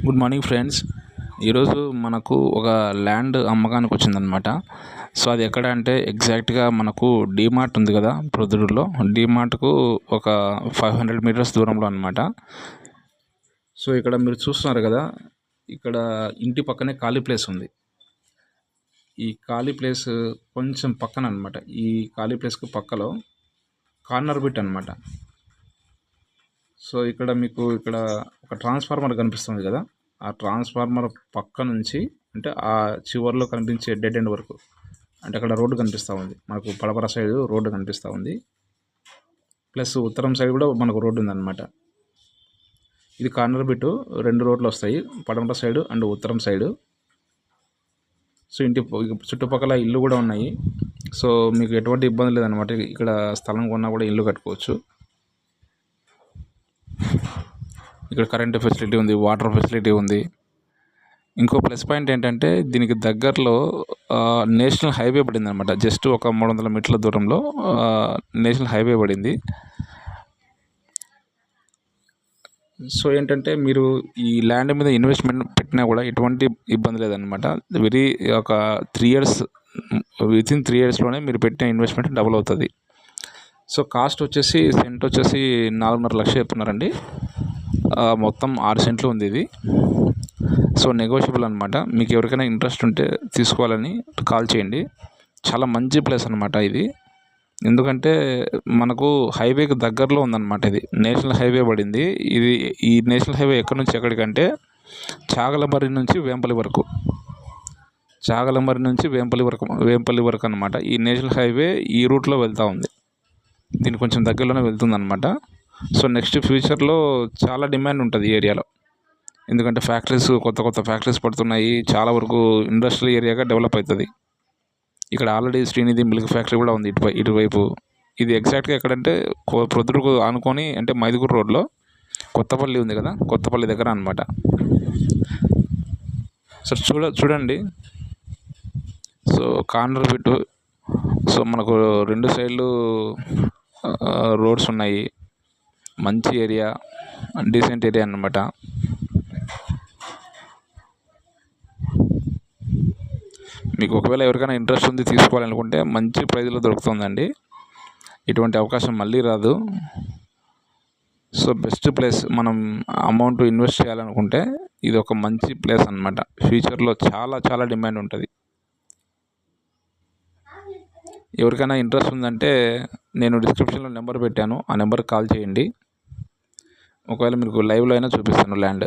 Good morning friends. ఈరోజు మనకు ఒక ల్యాండ్ అమ్మకానికి వచ్చిందనమాట. సో అది ఎక్కడ అంటే ఎగ్జాక్ట్గా మనకు డీమార్ట్ ఉంది కదా ప్రొద్దుటూరులో, డీమార్ట్కు ఒక 500 మీటర్స్ దూరంలో అనమాట. సో ఇక్కడ మీరు చూస్తున్నారు కదా, ఇక్కడ ఇంటి పక్కనే ఖాళీ ప్లేస్ ఉంది. ఈ ఖాళీ ప్లేస్ కొంచెం పక్కన అనమాట. ఈ ఖాళీ ప్లేస్కు పక్కలో కార్నర్ బిట్ అనమాట. సో ఇక్కడ మీకు ఇక్కడ ఒక ట్రాన్స్ఫార్మర్ కనిపిస్తుంది కదా, ఆ ట్రాన్స్ఫార్మర్ పక్క నుంచి అంటే ఆ చివరిలో కనిపించే డెడ్ ఎండ్ వరకు, అంటే అక్కడ రోడ్డు కనిపిస్తూ ఉంది మనకు. పడమర సైడ్ రోడ్డు కనిపిస్తూ ఉంది, ప్లస్ ఉత్తరం సైడ్ కూడా మనకు రోడ్డు ఉందన్నమాట. ఇది కార్నర్ బిట్టు, 2 రోడ్లు వస్తాయి, పడమర సైడు అండ్ ఉత్తరం సైడు. సో ఇంటి చుట్టుపక్కల ఇల్లు కూడా ఉన్నాయి. సో మీకు ఎటువంటి ఇబ్బంది లేదనమాట. ఇక్కడ స్థలం కొన్నా కూడా ఇల్లు కట్టుకోవచ్చు. ఇక్కడ కరెంటు ఫెసిలిటీ ఉంది, వాటర్ ఫెసిలిటీ ఉంది. ఇంకో ప్లస్ పాయింట్ ఏంటంటే దీనికి దగ్గరలో నేషనల్ హైవే పడింది అనమాట. జస్ట్ ఒక 300 మీటర్ల దూరంలో నేషనల్ హైవే పడింది. సో ఏంటంటే మీరు ఈ ల్యాండ్ మీద ఇన్వెస్ట్మెంట్ పెట్టినా కూడా ఎటువంటి ఇబ్బంది లేదనమాట. ఒక 3 ఇయర్స్, వితిన్ 3 ఇయర్స్లోనే మీరు పెట్టిన ఇన్వెస్ట్మెంట్ డబుల్ అవుతుంది. సో కాస్ట్ వచ్చేసి సెంట్ వచ్చేసి 4.5 లక్షలు చెప్తున్నారండి. మొత్తం 6 సెంట్లు ఉంది ఇది. సో నెగోషియబుల్ అనమాట. మీకు ఎవరికైనా ఇంట్రెస్ట్ ఉంటే తీసుకోవాలని కాల్ చేయండి. చాలా మంచి ప్లేస్ అనమాట ఇది. ఎందుకంటే మనకు హైవేకి దగ్గరలో ఉందన్నమాట. ఇది నేషనల్ హైవే పడింది. ఈ నేషనల్ హైవే ఎక్కడి నుంచి ఎక్కడికంటే చాగలమర్రి నుంచి వేంపల్లి వరకు, వేంపల్లి వరకు అనమాట. ఈ నేషనల్ హైవే ఈ రూట్లో వెళ్తూ ఉంది. దీనికి కొంచెం దగ్గరలోనే వెళ్తుంది అనమాట. సో నెక్స్ట్ ఫ్యూచర్లో చాలా డిమాండ్ ఉంటుంది ఈ ఏరియాలో. ఎందుకంటే కొత్త ఫ్యాక్టరీస్ పడుతున్నాయి. చాలా వరకు ఇండస్ట్రియల్ ఏరియాగా డెవలప్ అవుతుంది. ఇక్కడ ఆల్రెడీ శ్రీనిధి మిల్క్ ఫ్యాక్టరీ కూడా ఉంది ఇటువైపు. ఇది ఎగ్జాక్ట్గా ఎక్కడంటే ప్రొద్దుటూరుకు ఆనుకొని, అంటే మైదుగురు రోడ్లో కొత్తపల్లి ఉంది కదా, కొత్తపల్లి దగ్గర అనమాట. సో చూడండి. So corner bit. సో మనకు 2 సైడ్లు రోడ్స్ ఉన్నాయి. మంచి ఏరియా, డీసెంట్ ఏరియా అన్నమాట. మీకు ఒకవేళ ఎవరికైనా ఇంట్రెస్ట్ ఉంది తీసుకోవాలనుకుంటే మంచి ప్రైజ్లో దొరుకుతుందండి. ఇటువంటి అవకాశం మళ్ళీ రాదు. So best place. మనం అమౌంట్ ఇన్వెస్ట్ చేయాలనుకుంటే ఇది ఒక మంచి ప్లేస్ అన్నమాట. ఫ్యూచర్లో చాలా చాలా డిమాండ్ ఉంటుంది. ఎవరికైనా ఇంట్రెస్ట్ ఉందంటే నేను డిస్క్రిప్షన్లో నెంబర్ పెట్టాను, ఆ నెంబర్కి కాల్ చేయండి. ఒకవేళ మీకు లైవ్లో అయినా చూపిస్తాను ల్యాండ్.